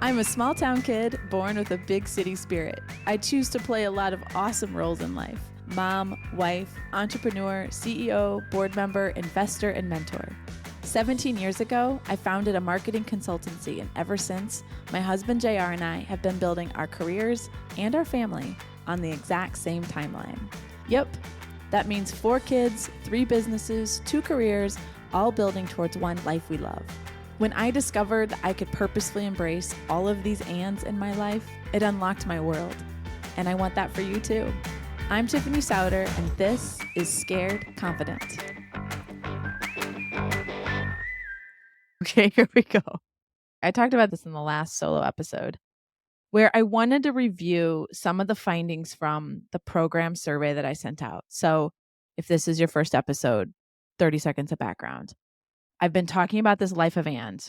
I'm a small town kid born with a big city spirit. I choose to play a lot of awesome roles in life: mom, wife, entrepreneur, CEO, board member, investor, and mentor. 17 years ago, I founded a marketing consultancy, and ever since, my husband JR and I have been building our careers and our family on the exact same timeline. Yep, that means 4 kids, 3 businesses, 2 careers, all building towards one life we love. When I discovered that I could purposefully embrace all of these ands in my life, it unlocked my world. And I want that for you too. I'm Tiffany Souter, and this is Scared Confident. Okay, here we go. I talked about this in the last solo episode, where I wanted to review some of the findings from the program survey that I sent out. So if this is your first episode, 30 seconds of background. I've been talking about this life of and,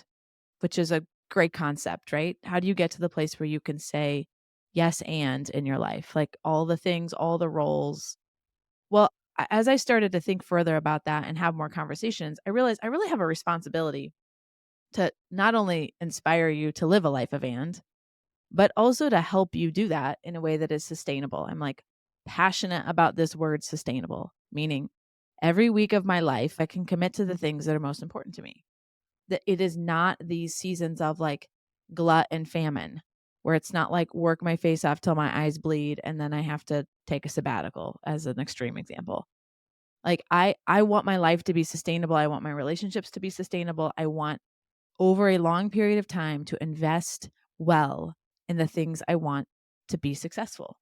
which is a great concept, right? How do you get to the place where you can say yes and in your life? Like all the things, all the roles. Well, as I started to think further about that and have more conversations, I realized I really have a responsibility to not only inspire you to live a life of and, but also to help you do that in a way that is sustainable. I'm like passionate about this word sustainable, meaning every week of my life, I can commit to the things that are most important to me. That it is not these seasons of like glut and famine, where it's not like work my face off till my eyes bleed and then I have to take a sabbatical as an extreme example. Like I want my life to be sustainable. I want my relationships to be sustainable. I want over a long period of time to invest well in the things I want to be successful.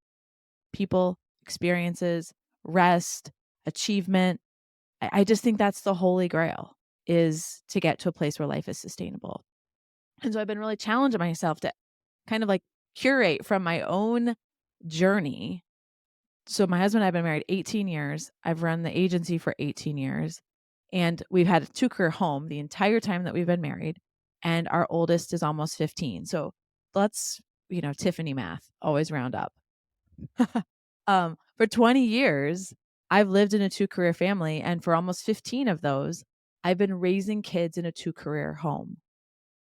People, experiences, rest, achievement. I just think that's the holy grail, is to get to a place where life is sustainable. And so I've been really challenging myself to kind of like curate from my own journey. So my husband and I have been married 18 years. I've run the agency for 18 years. And we've had a 2-career home the entire time that we've been married. And our oldest is almost 15. So let's, Tiffany math, always round up. For 20 years, I've lived in a 2-career family. And for almost 15 of those, I've been raising kids in a 2-career home.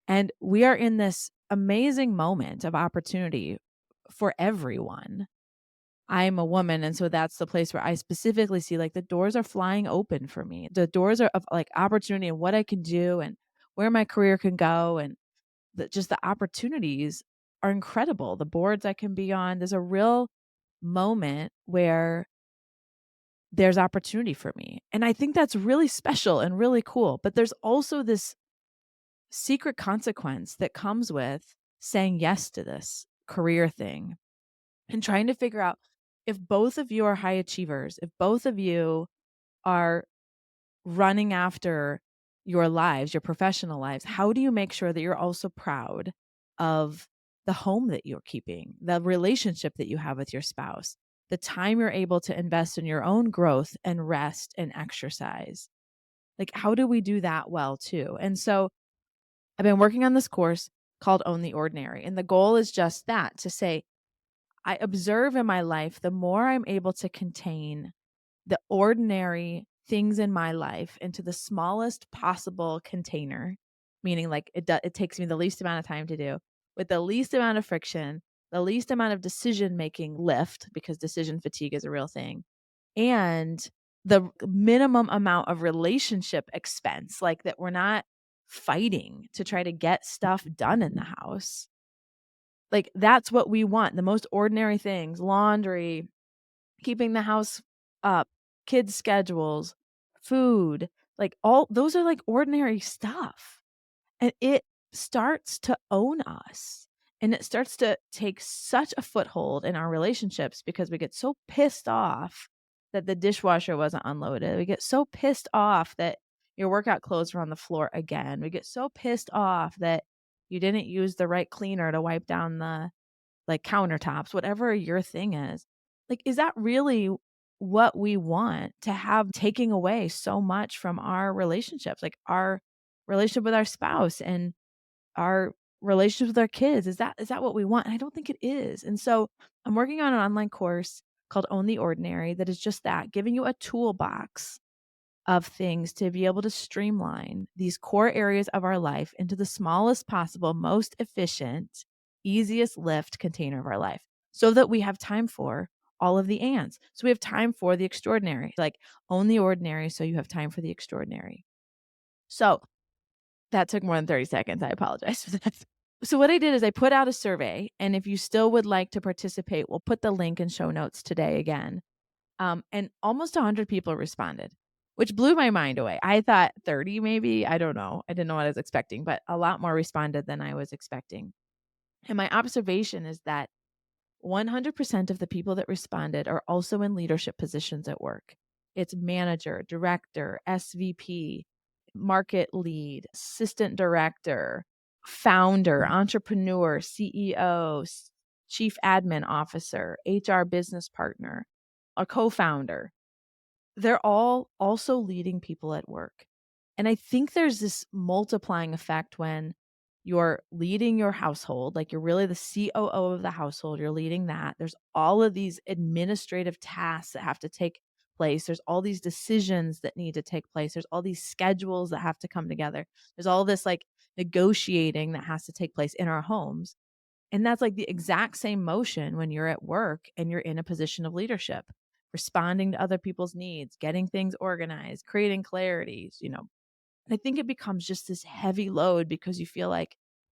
And we are in this amazing moment of opportunity for everyone. I'm a woman, and so that's the place where I specifically see like the doors are flying open for me. The doors are of like opportunity and what I can do and where my career can go, and just the opportunities are incredible. The boards I can be on. There's a real moment where there's opportunity for me. And I think that's really special and really cool. But there's also this secret consequence that comes with saying yes to this career thing and trying to figure out, if both of you are high achievers, if both of you are running after your lives, your professional lives, how do you make sure that you're also proud of the home that you're keeping, the relationship that you have with your spouse, the time you're able to invest in your own growth and rest and exercise? Like, how do we do that well too? And so I've been working on this course called Own the Ordinary. And the goal is just that, to say, I observe in my life, the more I'm able to contain the ordinary things in my life into the smallest possible container, meaning like it takes me the least amount of time to do, with the least amount of friction, the least amount of decision making lift, because decision fatigue is a real thing, and the minimum amount of relationship expense, like that we're not fighting to try to get stuff done in the house. Like that's what we want. The most ordinary things: laundry, keeping the house up, kids' schedules, food, like all those are like ordinary stuff. And it starts to own us. And it starts to take such a foothold in our relationships because we get so pissed off that the dishwasher wasn't unloaded. We get so pissed off that your workout clothes were on the floor again. We get so pissed off that you didn't use the right cleaner to wipe down the like countertops, whatever your thing is. Like, is that really what we want to have, taking away so much from our relationships, like our relationship with our spouse and our relationships with our kids? Is that what we want? And I don't think it is. And so I'm working on an online course called Own the Ordinary that is just that, giving you a toolbox of things to be able to streamline these core areas of our life into the smallest possible, most efficient, easiest lift container of our life so that we have time for all of the ands. So we have time for the extraordinary, like own the ordinary so you have time for the extraordinary. So that took more than 30 seconds. I apologize for that. So what I did is I put out a survey, and if you still would like to participate, we'll put the link in show notes today again. And almost 100 people responded, which blew my mind away. I thought 30 maybe, I don't know. I didn't know what I was expecting, but a lot more responded than I was expecting. And my observation is that 100% of the people that responded are also in leadership positions at work. It's manager, director, SVP, market lead, assistant director, founder, entrepreneur, CEO, chief admin officer, HR business partner, a co-founder. They're all also leading people at work. And I think there's this multiplying effect when you're leading your household, like you're really the COO of the household, you're leading that. There's all of these administrative tasks that have to take place. There's all these decisions that need to take place. There's all these schedules that have to come together. There's all this like negotiating that has to take place in our homes. And that's like the exact same motion when you're at work and you're in a position of leadership, responding to other people's needs, getting things organized, creating clarity. I think it becomes just this heavy load because you feel like,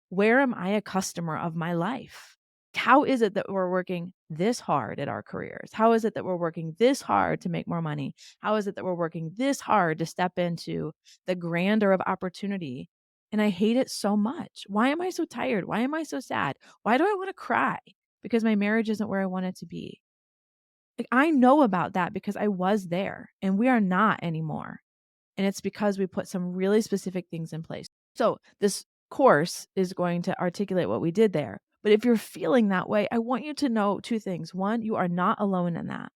where am I a customer of my life? How is it that we're working this hard at our careers? How is it that we're working this hard to make more money? How is it that we're working this hard to step into the grandeur of opportunity? And I hate it so much. Why am I so tired? Why am I so sad? Why do I want to cry? Because my marriage isn't where I want it to be. Like, I know about that because I was there and we are not anymore. And it's because we put some really specific things in place. So this course is going to articulate what we did there. But if you're feeling that way, I want you to know two things. One, you are not alone in that.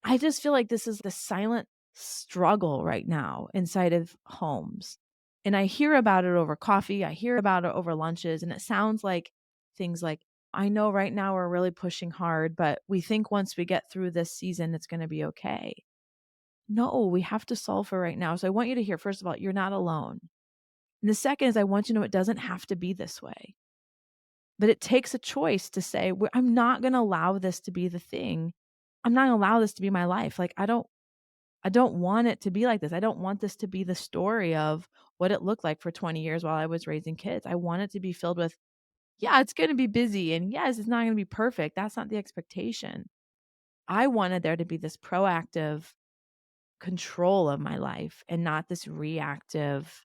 I just feel like this is the silent struggle right now inside of homes. And I hear about it over coffee. I hear about it over lunches. And it sounds like things like, I know right now we're really pushing hard, but we think once we get through this season, it's going to be okay. No, we have to solve for right now. So I want you to hear, first of all, you're not alone. And the second is I want you to know it doesn't have to be this way. But it takes a choice to say, I'm not going to allow this to be the thing. I'm not going to allow this to be my life. Like I don't want it to be like this. I don't want this to be the story of what it looked like for 20 years while I was raising kids. I want it to be filled with, yeah, it's going to be busy, and yes, it's not going to be perfect. That's not the expectation. I wanted there to be this proactive control of my life and not this reactive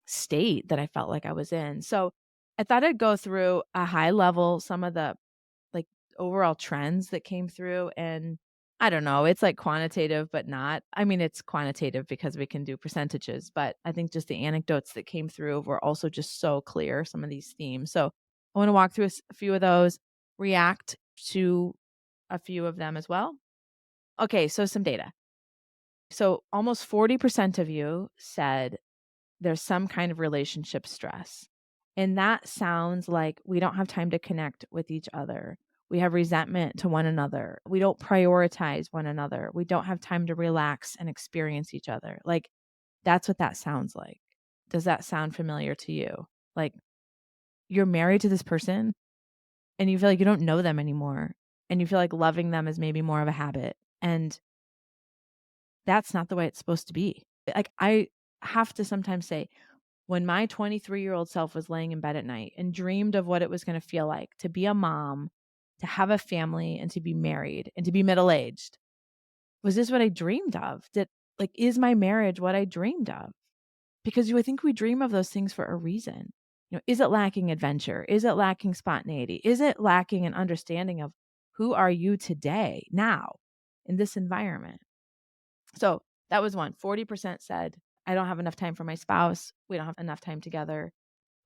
state that I felt like I was in. So I thought I'd go through a high level, some of the like overall trends that came through. And I don't know, it's like quantitative, but not. I mean, it's quantitative because we can do percentages, but I think just the anecdotes that came through were also just so clear, some of these themes. So I want to walk through a few of those, react to a few of them as well. Okay, so some data. So almost 40% of you said there's some kind of relationship stress. And that sounds like we don't have time to connect with each other. We have resentment to one another. We don't prioritize one another. We don't have time to relax and experience each other. Like, that's what that sounds like. Does that sound familiar to you? Like, you're married to this person and you feel like you don't know them anymore. And you feel like loving them is maybe more of a habit. And that's not the way it's supposed to be. Like, I have to sometimes say, when my 23-year-old self was laying in bed at night and dreamed of what it was going to feel like to be a mom, to have a family, and to be married and to be middle-aged, was this what I dreamed of? Is my marriage what I dreamed of? Because I think we dream of those things for a reason. Is it lacking adventure? Is it lacking spontaneity? Is it lacking an understanding of who are you today, now, in this environment? So that was one. 40% said, I don't have enough time for my spouse. We don't have enough time together.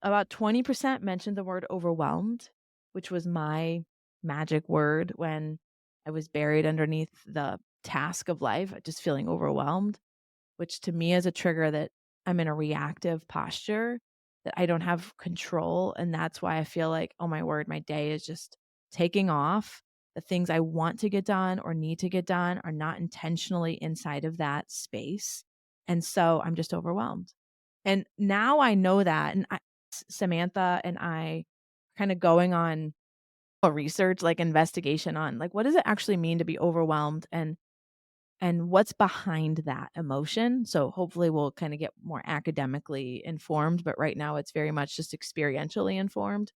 About 20% mentioned the word overwhelmed, which was my magic word when I was buried underneath the task of life, just feeling overwhelmed, which to me is a trigger that I'm in a reactive posture, that I don't have control. And that's why I feel like, oh my word, my day is just taking off, the things I want to get done or need to get done are not intentionally inside of that space. And so I'm just overwhelmed. And now I know that. And Samantha and I kind of going on a research, like investigation on like, what does it actually mean to be overwhelmed and what's behind that emotion. So hopefully we'll kind of get more academically informed, but right now it's very much just experientially informed.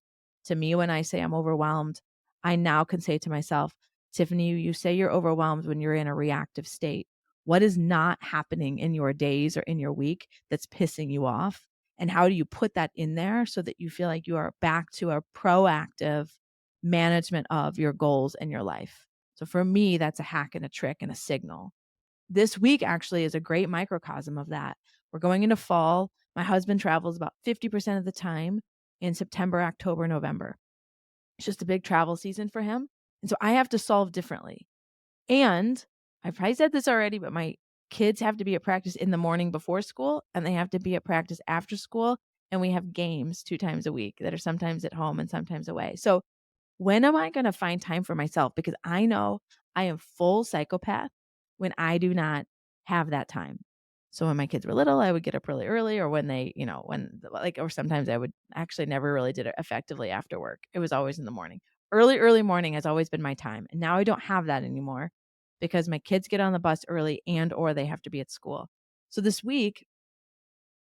To me, when I say I'm overwhelmed, I now can say to myself, Tiffany, you say you're overwhelmed when you're in a reactive state. What is not happening in your days or in your week that's pissing you off? And how do you put that in there so that you feel like you are back to a proactive management of your goals and your life? So for me, that's a hack and a trick and a signal. This week actually is a great microcosm of that. We're going into fall. My husband travels about 50% of the time in September, October, November. It's just a big travel season for him. And so I have to solve differently. And I've probably said this already, but my kids have to be at practice in the morning before school and they have to be at practice after school. And we have games 2 times a week that are sometimes at home and sometimes away. So when am I going to find time for myself? Because I know I am full psychopath when I do not have that time. So when my kids were little, I would get up really early, or when they, or sometimes I would actually never really did it effectively after work. It was always in the morning. Early morning has always been my time. And now I don't have that anymore because my kids get on the bus early or they have to be at school. So this week,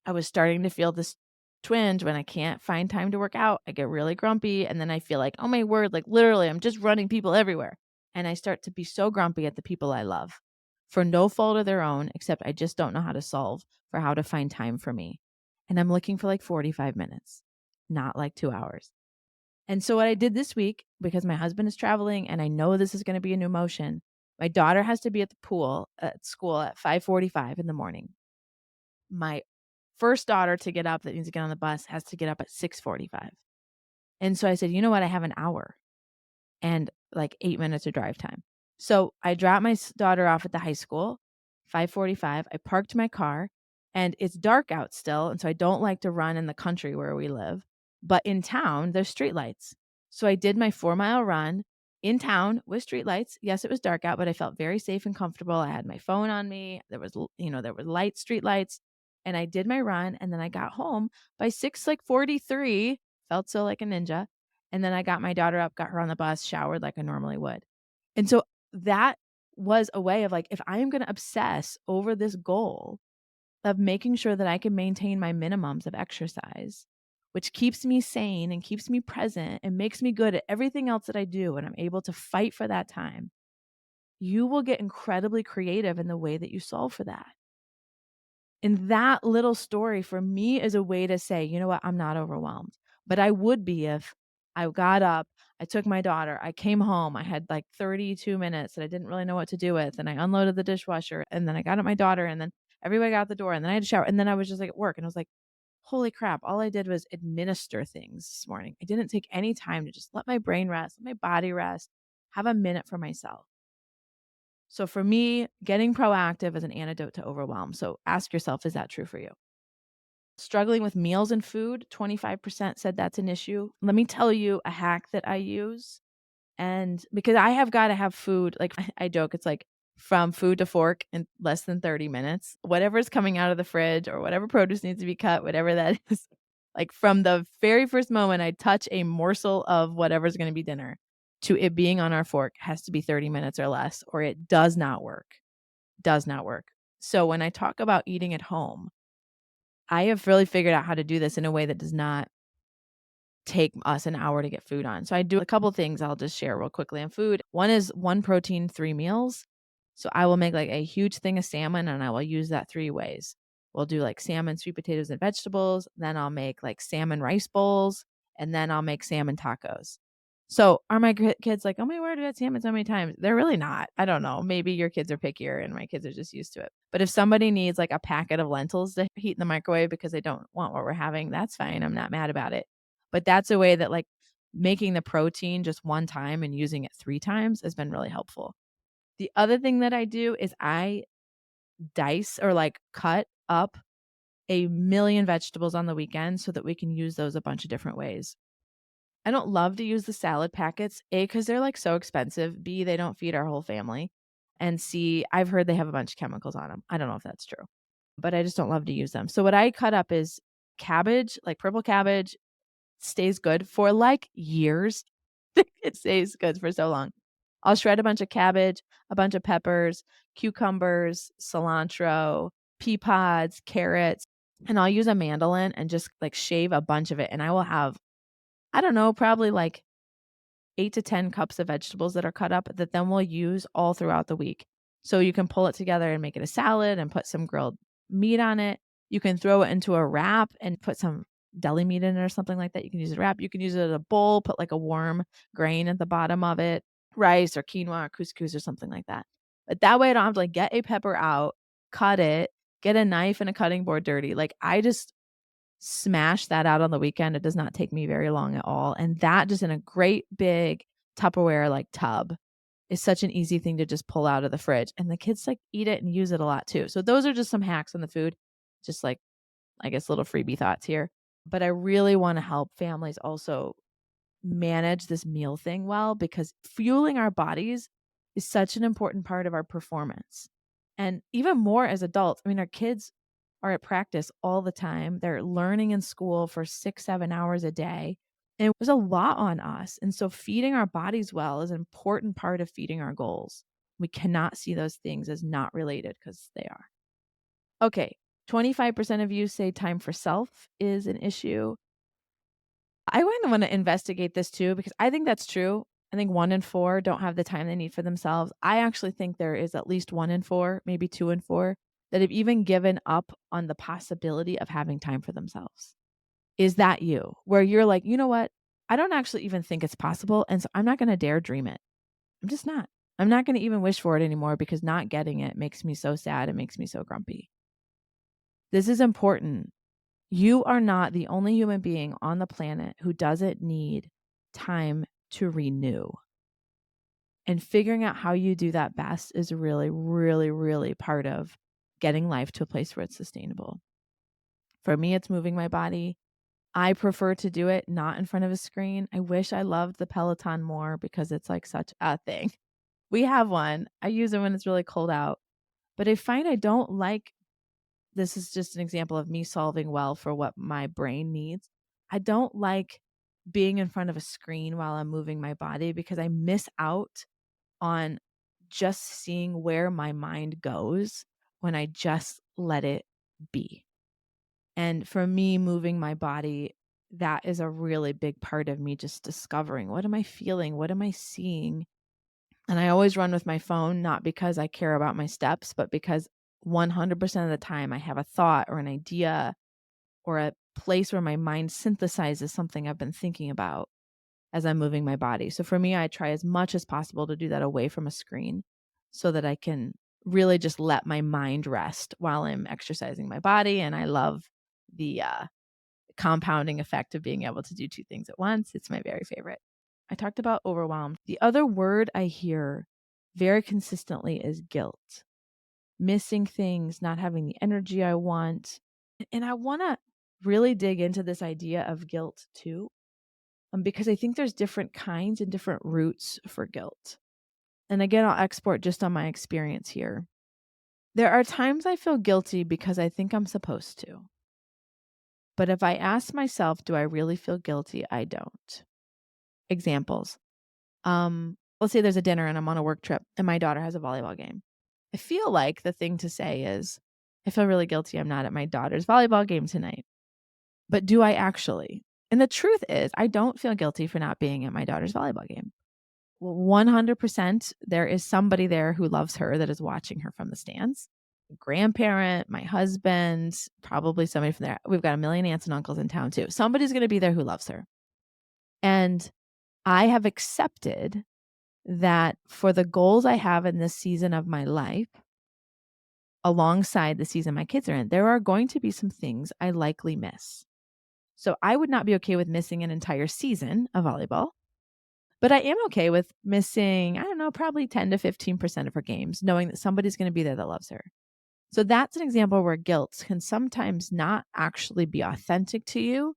I was starting to feel this twinge when I can't find time to work out. I get really grumpy and then I feel like, oh my word, like literally I'm just running people everywhere. And I start to be so grumpy at the people I love for no fault of their own, except I just don't know how to solve for how to find time for me. And I'm looking for like 45 minutes, not like 2 hours. And so what I did this week, because my husband is traveling and I know this is going to be a new motion, my daughter has to be at the pool at school at 5:45 in the morning. My first daughter to get up that needs to get on the bus has to get up at 6:45. And so I said, you know what? I have an hour and like 8 minutes of drive time. So I dropped my daughter off at the high school, 5:45. I parked my car and it's dark out still. And so I don't like to run in the country where we live, but in town, there's streetlights. So I did my 4 mile run in town with streetlights. Yes, it was dark out, but I felt very safe and comfortable. I had my phone on me. There were light streetlights and I did my run. And then I got home by 6:43, felt so like a ninja. And then I got my daughter up, got her on the bus, showered like I normally would. And so that was a way of like, if I am going to obsess over this goal of making sure that I can maintain my minimums of exercise, which keeps me sane and keeps me present and makes me good at everything else that I do, and I'm able to fight for that time, you will get incredibly creative in the way that you solve for that. And that little story for me is a way to say, you know what, I'm not overwhelmed. But I would be if I got up, I took my daughter, I came home, I had like 32 minutes that I didn't really know what to do with. And I unloaded the dishwasher and then I got at my daughter and then everybody got out the door and then I had to shower. And then I was just like at work and I was like, holy crap, all I did was administer things this morning. I didn't take any time to just let my brain rest, let my body rest, have a minute for myself. So for me, getting proactive is an antidote to overwhelm. So ask yourself, is that true for you? Struggling with meals and food, 25% said that's an issue. Let me tell you a hack that I use. And because I have got to have food, like I joke, it's like from food to fork in less than 30 minutes. Whatever's coming out of the fridge or whatever produce needs to be cut, whatever that is. Like from the very first moment I touch a morsel of whatever's going to be dinner to it being on our fork has to be 30 minutes or less, or it does not work. Does not work. So when I talk about eating at home, I have really figured out how to do this in a way that does not take us an hour to get food on. So I do a couple things I'll just share real quickly on food. One is 1 protein, 3 meals. So I will make like a huge thing of salmon and I will use that 3 ways. We'll do like salmon, sweet potatoes, and vegetables. Then I'll make like salmon rice bowls and then I'll make salmon tacos. So are my kids like, oh my word, we had salmon so many times? They're really not. I don't know. Maybe your kids are pickier and my kids are just used to it. But if somebody needs like a packet of lentils to heat in the microwave because they don't want what we're having, that's fine. I'm not mad about it. But that's a way that like making the protein just one time and using it 3 times has been really helpful. The other thing that I do is I dice or like cut up a million vegetables on the weekend so that we can use those a bunch of different ways. I don't love to use the salad packets, A, because they're like so expensive. B, they don't feed our whole family. And C, I've heard they have a bunch of chemicals on them. I don't know if that's true, but I just don't love to use them. So what I cut up is cabbage, like purple cabbage, stays good for like years. It stays good for so long. I'll shred a bunch of cabbage, a bunch of peppers, cucumbers, cilantro, pea pods, carrots, and I'll use a mandolin and just like shave a bunch of it. And I will have, I don't know, probably like 8 to 10 cups of vegetables that are cut up that then we'll use all throughout the week. So you can pull it together and make it a salad and put some grilled meat on it. You can throw it into a wrap and put some deli meat in it or something like that. You can use it wrap. You can use it as a bowl, put like a warm grain at the bottom of it, rice or quinoa or couscous or something like that. But that way I don't have to like get a pepper out, cut it, get a knife and a cutting board dirty. Like I just smash that out on the weekend. It does not take me very long at all. And that just in a great big Tupperware like tub is such an easy thing to just pull out of the fridge. And the kids like eat it and use it a lot too. So those are just some hacks on the food. Just like, I guess, little freebie thoughts here. But I really want to help families also manage this meal thing well, because fueling our bodies is such an important part of our performance. And even more as adults, I mean, our kids are at practice all the time. They're learning in school for 6, 7 hours a day. And there's a lot on us. And so feeding our bodies well is an important part of feeding our goals. We cannot see those things as not related because they are. Okay. 25% of you say time for self is an issue. I wouldn't want to investigate this too, because I think that's true. I think 1 in 4 don't have the time they need for themselves. I actually think there is at least 1 in 4, maybe 2 in 4, that have even given up on the possibility of having time for themselves. Is that you? Where you're like, you know what? I don't actually even think it's possible. And so I'm not going to dare dream it. I'm just not. I'm not going to even wish for it anymore, because not getting it makes me so sad. It makes me so grumpy. This is important. You are not the only human being on the planet who doesn't need time to renew. And figuring out how you do that best is really, really, really part of getting life to a place where it's sustainable. For me, it's moving my body. I prefer to do it not in front of a screen. I wish I loved the Peloton more because it's like such a thing. We have one. I use it when it's really cold out. But I find I don't like, this is just an example of me solving well for what my brain needs. I don't like being in front of a screen while I'm moving my body, because I miss out on just seeing where my mind goes when I just let it be. And for me, moving my body, that is a really big part of me just discovering, what am I feeling? What am I seeing? And I always run with my phone, not because I care about my steps, but because 100% of the time I have a thought or an idea or a place where my mind synthesizes something I've been thinking about as I'm moving my body. So for me, I try as much as possible to do that away from a screen so that I can really just let my mind rest while I'm exercising my body. And I love the compounding effect of being able to do 2 things at once. It's my very favorite. I talked about overwhelmed. The other word I hear very consistently is guilt. Missing things, not having the energy I want. And I want to really dig into this idea of guilt too, because I think there's different kinds and different roots for guilt. And again, I'll export just on my experience here. There are times I feel guilty because I think I'm supposed to. But if I ask myself, do I really feel guilty? I don't. Examples. Let's say there's a dinner and I'm on a work trip and my daughter has a volleyball game. I feel like the thing to say is, I feel really guilty I'm not at my daughter's volleyball game tonight. But do I actually? And the truth is, I don't feel guilty for not being at my daughter's volleyball game. 100%, there is somebody there who loves her that is watching her from the stands. Grandparent, my husband, probably somebody from there. We've got a million aunts and uncles in town too. Somebody's going to be there who loves her. And I have accepted that for the goals I have in this season of my life, alongside the season my kids are in, there are going to be some things I likely miss. So I would not be okay with missing an entire season of volleyball, but I am okay with missing, I don't know, probably 10 to 15% of her games, knowing that somebody's going to be there that loves her. So that's an example where guilt can sometimes not actually be authentic to you,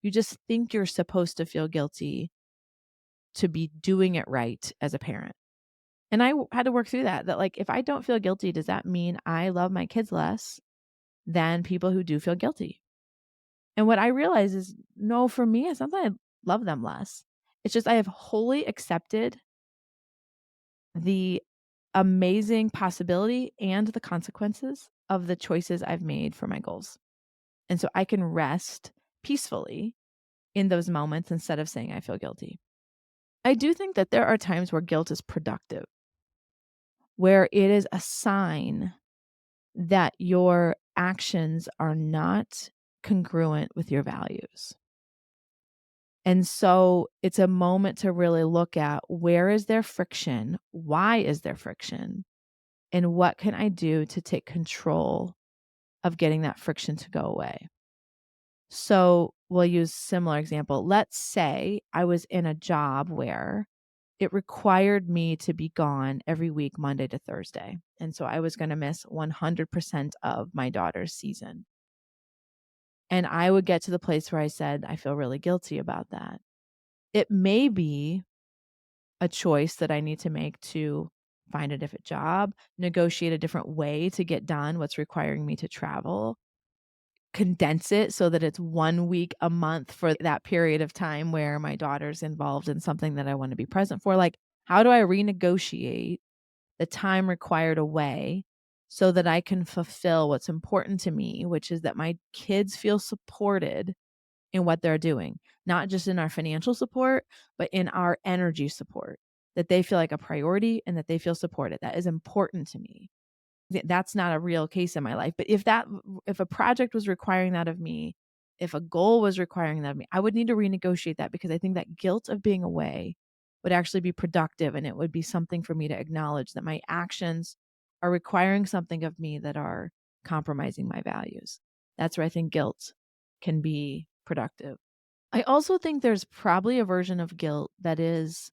You just think you're supposed to feel guilty to be doing it right as a parent. And had to work through that like, if I don't feel guilty, does that mean I love my kids less than people who do feel guilty? And what I realize is, no, for me, it's not that I love them less. It's just I have wholly accepted the amazing possibility and the consequences of the choices I've made for my goals. And so I can rest peacefully in those moments instead of saying I feel guilty. I do think that there are times where guilt is productive, where it is a sign that your actions are not congruent with your values. And so it's a moment to really look at, where is there friction? Why is there friction? And what can I do to take control of getting that friction to go away? So we'll use similar example. Let's say I was in a job where it required me to be gone every week, Monday to Thursday. And so I was going to miss 100% of my daughter's season. And I would get to the place where I said, I feel really guilty about that. It may be a choice that I need to make to find a different job, negotiate a different way to get done what's requiring me to travel, condense it so that it's 1 week a month for that period of time where my daughter's involved in something that I want to be present for. Like, how do I renegotiate the time required away so that I can fulfill what's important to me, which is that my kids feel supported in what they're doing, not just in our financial support, but in our energy support, that they feel like a priority and that they feel supported. That is important to me. That's not a real case in my life. But if a project was requiring that of me, if a goal was requiring that of me, I would need to renegotiate that, because I think that guilt of being away would actually be productive, and it would be something for me to acknowledge that my actions are requiring something of me that are compromising my values. That's where I think guilt can be productive. I also think there's probably a version of guilt that is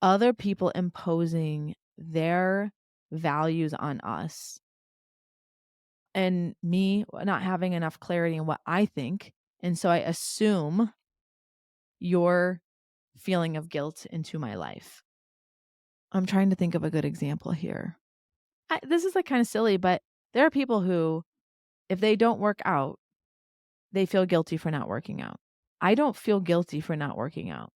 other people imposing their values on us, and me not having enough clarity in what I think. And so I assume your feeling of guilt into my life. I'm trying to think of a good example here. This is like kind of silly, but there are people who, if they don't work out, they feel guilty for not working out. I don't feel guilty for not working out,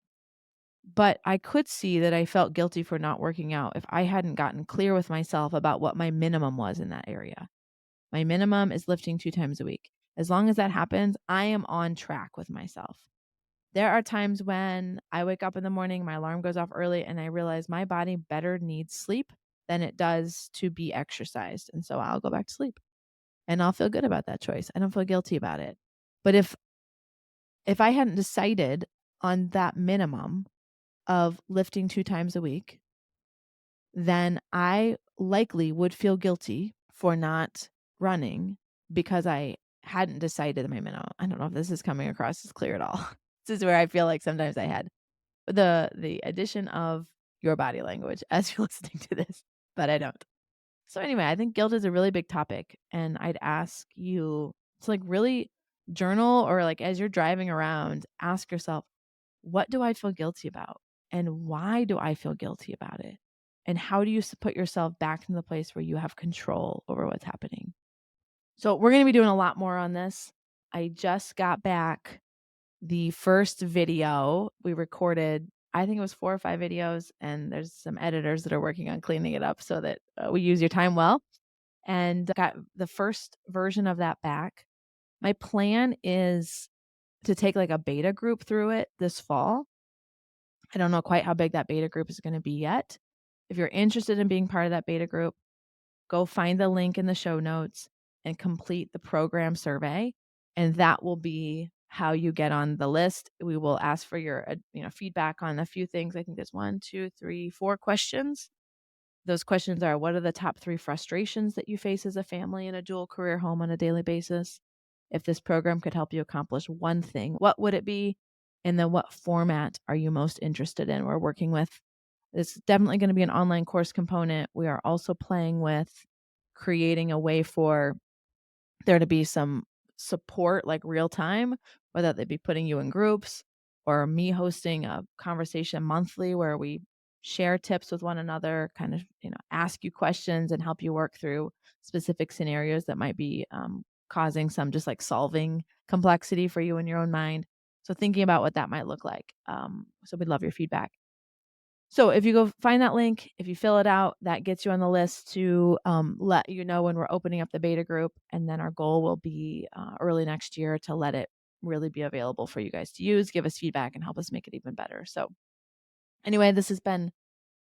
but I could see that I felt guilty for not working out if I hadn't gotten clear with myself about what my minimum was in that area. My minimum is lifting 2 times a week. As long as that happens, I am on track with myself. There are times when I wake up in the morning, my alarm goes off early, and I realize my body better needs sleep than it does to be exercised. And so I'll go back to sleep, and I'll feel good about that choice. I don't feel guilty about it. But if I hadn't decided on that minimum of lifting 2 times a week, then I likely would feel guilty for not running, because I hadn't decided my minimum. I don't know if this is coming across as clear at all. This is where I feel like sometimes I had the addition of your body language as you're listening to this, but I don't. So anyway, I think guilt is a really big topic, and I'd ask you to like really journal, or like as you're driving around, ask yourself, what do I feel guilty about? And why do I feel guilty about it? And how do you put yourself back in the place where you have control over what's happening? So we're going to be doing a lot more on this. I just got back the first video we recorded. I think it was 4 or 5 videos, and there's some editors that are working on cleaning it up so that we use your time well. And got the first version of that back. My plan is to take like a beta group through it this fall. I don't know quite how big that beta group is going to be yet. If you're interested in being part of that beta group, go find the link in the show notes and complete the program survey. And that will be how you get on the list. We will ask for your feedback on a few things. I think there's 1, 2, 3, 4 questions. Those questions are: what are the top 3 frustrations that you face as a family in a dual career home on a daily basis? If this program could help you accomplish one thing, what would it be? And then what format are you most interested in? We're working with, it's definitely going to be an online course component. We are also playing with creating a way for there to be some support, like real time, whether they be putting you in groups or me hosting a conversation monthly where we share tips with one another, kind of, ask you questions and help you work through specific scenarios that might be causing some just like solving complexity for you in your own mind. So thinking about what that might look like. So we'd love your feedback. So if you go find that link, if you fill it out, that gets you on the list to let you know when we're opening up the beta group. And then our goal will be early next year to let it really be available for you guys to use, give us feedback, and help us make it even better. So anyway, this has been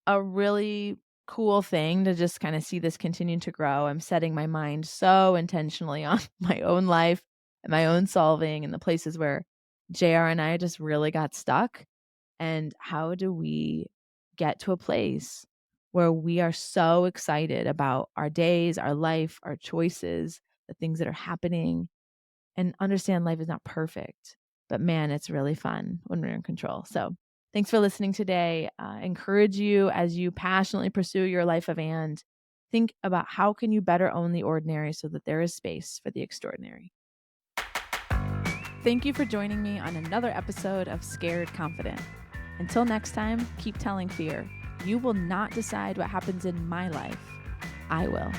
a really cool thing to just kind of see this continue to grow. I'm setting my mind so intentionally on my own life and my own solving and the places where JR and I just really got stuck. And how do we get to a place where we are so excited about our days, our life, our choices, the things that are happening, and understand life is not perfect, but man, it's really fun when we're in control. So thanks for listening today. Encourage you as you passionately pursue your life of and think about how can you better own the ordinary so that there is space for the extraordinary. Thank you for joining me on another episode of Scared Confident. Until next time, keep telling fear, you will not decide what happens in my life. I will.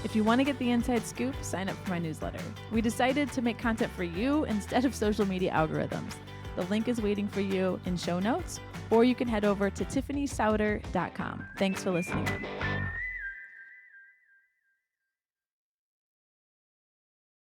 If you want to get the inside scoop, sign up for my newsletter. We decided to make content for you instead of social media algorithms. The link is waiting for you in show notes, or you can head over to tiffanysauter.com. Thanks for listening.